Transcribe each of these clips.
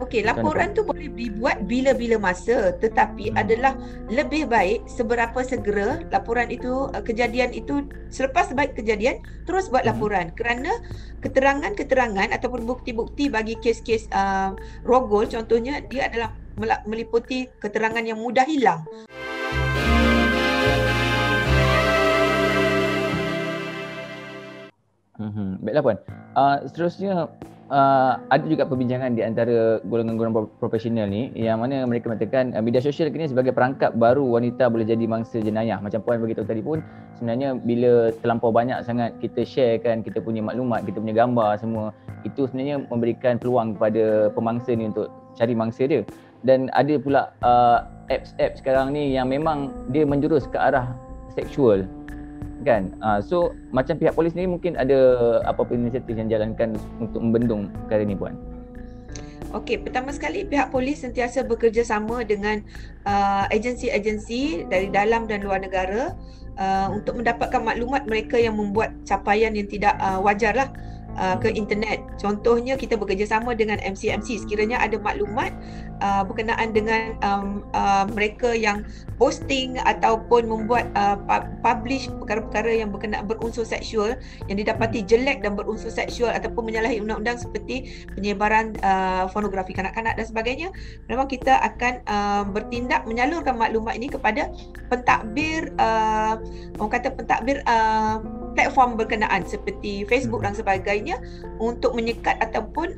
Okey, Macam mana puan? laporan tu boleh dibuat bila-bila masa, tetapi adalah lebih baik seberapa segera laporan itu, kejadian itu, selepas baik kejadian terus buat Mhm. laporan, kerana keterangan-keterangan ataupun bukti-bukti bagi kes-kes rogol contohnya, dia adalah meliputi keterangan yang mudah hilang. Baiklah puan. Seterusnya ada juga perbincangan di antara golongan-golongan profesional ni yang mana mereka mengatakan media sosial kini sebagai perangkap baru wanita boleh jadi mangsa jenayah. Macam puan beritahu tadi pun, sebenarnya bila terlampau banyak sangat kita sharekan kita punya maklumat, kita punya gambar semua, itu sebenarnya memberikan peluang kepada pemangsa ni untuk cari mangsa dia. Dan ada pula apps-apps sekarang ni yang memang dia menjurus ke arah seksual, kan? So macam pihak polis ni mungkin ada apa-apa inisiatif yang jalankan untuk membendung perkara ni puan? Okey, pertama sekali pihak polis sentiasa bekerjasama dengan agensi-agensi dari dalam dan luar negara untuk mendapatkan maklumat mereka yang membuat capaian yang tidak wajar lah ke internet. Contohnya kita bekerjasama dengan MC-MC sekiranya ada maklumat berkenaan dengan mereka yang posting ataupun membuat publish perkara-perkara yang berkenaan berunsur seksual, yang didapati jelek dan berunsur seksual ataupun menyalahi undang-undang seperti penyebaran pornografi kanak-kanak dan sebagainya, memang kita akan bertindak menyalurkan maklumat ini kepada pentadbir orang kata pentadbir platform berkenaan seperti Facebook dan sebagainya untuk menyekat ataupun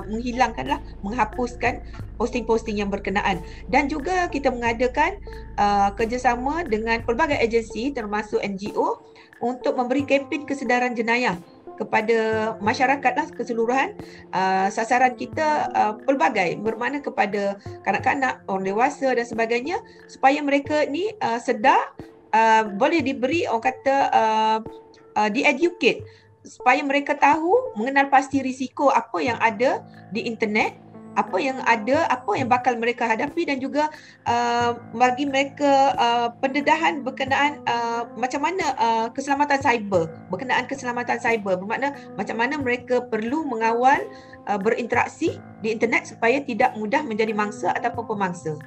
menghilangkanlah, menghapuskan posting-posting yang berkenaan. Dan juga kita mengadakan kerjasama dengan pelbagai agensi termasuk NGO untuk memberi kempen kesedaran jenayah kepada masyarakatlah keseluruhan. Sasaran kita pelbagai, bermakna kepada kanak-kanak, orang dewasa dan sebagainya, supaya mereka ni sedar, boleh diberi orang kata di-educate supaya mereka tahu, mengenal pasti risiko apa yang ada di internet, apa yang ada, apa yang bakal mereka hadapi, dan juga bagi mereka pendedahan berkenaan macam mana keselamatan cyber, bermakna macam mana mereka perlu mengawal berinteraksi di internet supaya tidak mudah menjadi mangsa ataupun pemangsa.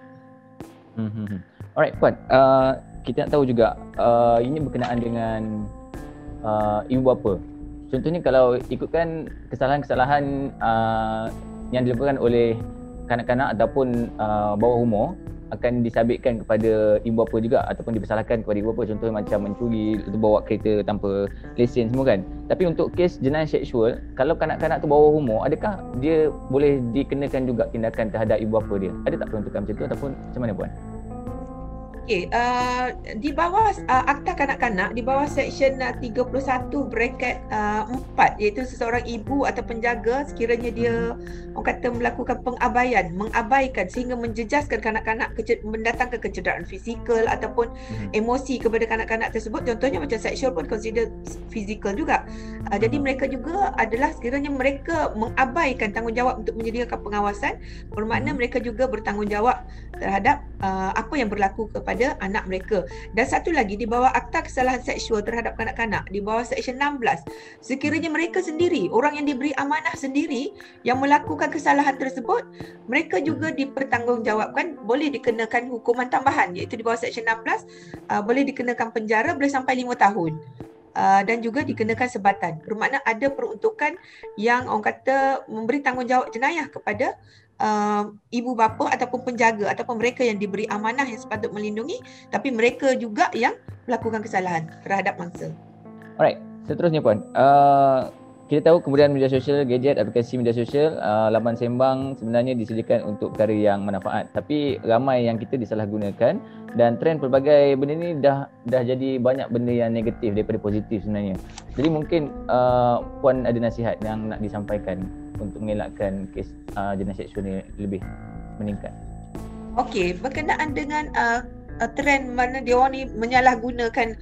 Alright puan, kita nak tahu juga ini berkenaan dengan ibu bapa. Contohnya kalau ikutkan kesalahan-kesalahan yang dilakukan oleh kanak-kanak ataupun bawah umur akan disabitkan kepada ibu bapa juga, ataupun dipersalahkan kepada ibu bapa. Contohnya macam mencuri atau bawa kereta tanpa lesen semua, kan. Tapi untuk kes jenayah seksual, kalau kanak-kanak tu bawah umur, adakah dia boleh dikenakan juga tindakan terhadap ibu bapa dia? Ada tak peruntukan macam tu ataupun macam mana puan? Okey, di bawah Akta Kanak-kanak, di bawah Seksyen 31 bracket 4, iaitu seseorang ibu atau penjaga sekiranya dia orang kata melakukan mengabaikan sehingga menjejaskan kanak-kanak, mendatangkan kecederaan fizikal ataupun emosi kepada kanak-kanak tersebut. Contohnya macam seksual pun consider fizikal juga. Jadi mereka juga adalah sekiranya mereka mengabaikan tanggungjawab untuk menyediakan pengawasan, bermakna mereka juga bertanggungjawab terhadap apa yang berlaku kepada anak mereka. Dan satu lagi, di bawah Akta Kesalahan Seksual terhadap Kanak-kanak, di bawah Seksyen 16, sekiranya mereka sendiri, orang yang diberi amanah sendiri yang melakukan kesalahan tersebut, mereka juga dipertanggungjawabkan, boleh dikenakan hukuman tambahan, iaitu di bawah Seksyen 16 boleh dikenakan penjara boleh sampai 5 tahun. Dan juga dikenakan sebatan. Bermakna ada peruntukan yang orang kata memberi tanggungjawab jenayah kepada ibu bapa ataupun penjaga ataupun mereka yang diberi amanah yang sepatut melindungi, tapi mereka juga yang melakukan kesalahan terhadap mangsa. Alright, seterusnya puan, kita tahu kemudian media sosial, gadget, aplikasi media sosial, laman sembang sebenarnya disediakan untuk perkara yang manfaat, tapi ramai yang kita disalahgunakan, dan trend pelbagai benda ni dah jadi banyak benda yang negatif daripada positif sebenarnya. Jadi mungkin puan ada nasihat yang nak disampaikan untuk mengelakkan kes jenayah seksual ni lebih meningkat. Okey, berkenaan dengan trend mana dia orang ni menyalahgunakan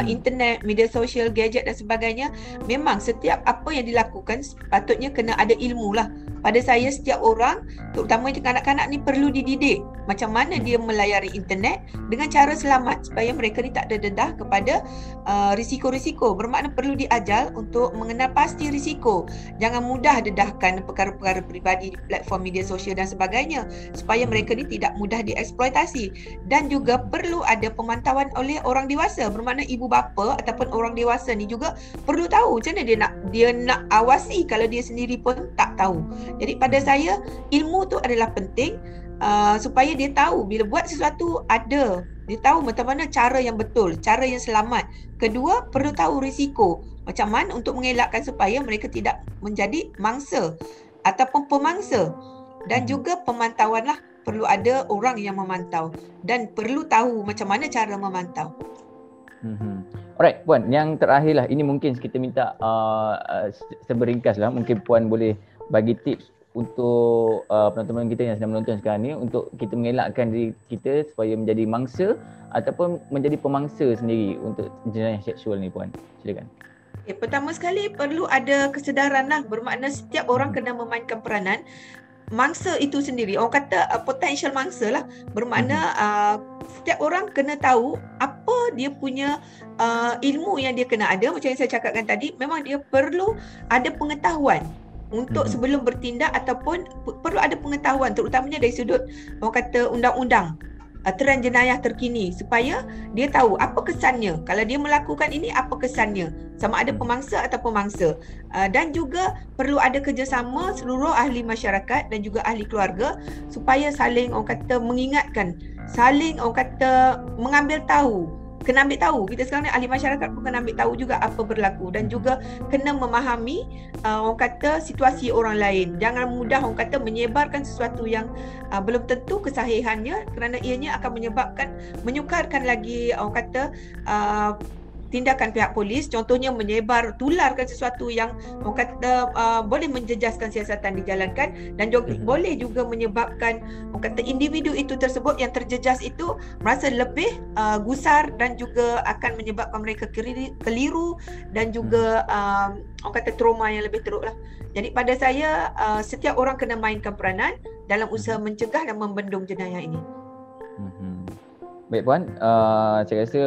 internet, media sosial, gadget dan sebagainya, memang setiap apa yang dilakukan sepatutnya kena ada ilmu lah. Pada saya, setiap orang, terutamanya kanak-kanak ni perlu dididik macam mana dia melayari internet dengan cara selamat supaya mereka ni tak ada dedah kepada risiko-risiko. Bermakna perlu diajar untuk mengenal pasti risiko. Jangan mudah dedahkan perkara-perkara peribadi di platform media sosial dan sebagainya supaya mereka ni tidak mudah dieksploitasi. Dan juga perlu ada pemantauan oleh orang dewasa. Bermakna ibu bapa ataupun orang dewasa ni juga perlu tahu macam mana dia nak awasi kalau dia sendiri pun tak tahu. Jadi pada saya ilmu tu adalah penting supaya dia tahu bila buat sesuatu dia tahu macam mana cara yang betul, cara yang selamat. Kedua, perlu tahu risiko. Macam mana untuk mengelakkan supaya mereka tidak menjadi mangsa ataupun pemangsa. Dan juga pemantauan lah, perlu ada orang yang memantau dan perlu tahu macam mana cara memantau. Alright Puan, yang terakhir lah, ini mungkin kita minta seberingkas lah, mungkin Puan boleh bagi tips untuk penonton kita yang sedang menonton sekarang ni untuk kita mengelakkan diri kita supaya menjadi mangsa ataupun menjadi pemangsa sendiri untuk jenayah seksual ni Puan. Silakan. Okay, pertama sekali perlu ada kesedaran lah, bermakna setiap orang kena memainkan peranan. Mangsa itu sendiri, orang kata potential mangsa lah, bermakna setiap orang kena tahu apa dia punya ilmu yang dia kena ada. Macam yang saya cakapkan tadi, memang dia perlu ada pengetahuan untuk sebelum bertindak ataupun perlu ada pengetahuan terutamanya dari sudut orang kata undang-undang, trend jenayah terkini supaya dia tahu apa kesannya kalau dia melakukan ini, apa kesannya sama ada pemangsa atau pemangsa. Dan juga perlu ada kerjasama seluruh ahli masyarakat dan juga ahli keluarga supaya saling orang kata mengingatkan, saling orang kata mengambil tahu. Kena ambil tahu, kita sekarang ni ahli masyarakat pun kena ambil tahu juga apa berlaku dan juga kena memahami orang kata situasi orang lain. Jangan mudah orang kata menyebarkan sesuatu yang belum tentu kesahihannya kerana ianya akan menyukarkan lagi orang kata tindakan pihak polis, contohnya tularkan sesuatu yang orang kata boleh menjejaskan siasatan dijalankan dan juga boleh juga menyebabkan orang kata individu itu tersebut yang terjejas itu merasa lebih gusar dan juga akan menyebabkan mereka keliru dan juga orang kata trauma yang lebih teruk lah. Jadi pada saya setiap orang kena mainkan peranan dalam usaha mencegah dan membendung jenayah ini. Baik Puan, saya rasa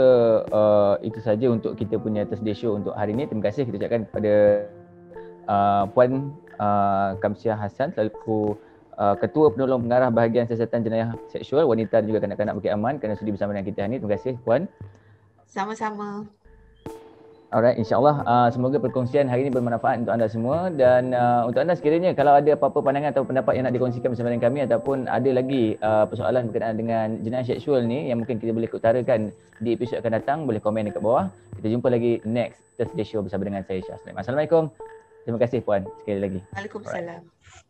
itu saja untuk kita punya Thursday Show untuk hari ini. Terima kasih kita ucapkan kepada Puan Kamsiah Hassan selaku Ketua Penolong Pengarah Bahagian Siasatan Jenayah Seksual Wanita dan juga Kanak-kanak Bukit Aman kerana sudi bersama dengan kita hari ini. Terima kasih Puan. Sama-sama. Alright, insyaAllah semoga perkongsian hari ini bermanfaat untuk anda semua dan untuk anda sekiranya kalau ada apa-apa pandangan atau pendapat yang nak dikongsikan bersama dengan kami ataupun ada lagi persoalan berkenaan dengan jenayah seksual ni yang mungkin kita boleh utarakan di episod akan datang, boleh komen dekat bawah. Kita jumpa lagi next Thursday Show bersama dengan saya Syah. Assalamualaikum. Terima kasih Puan sekali lagi. Waalaikumsalam. Alright.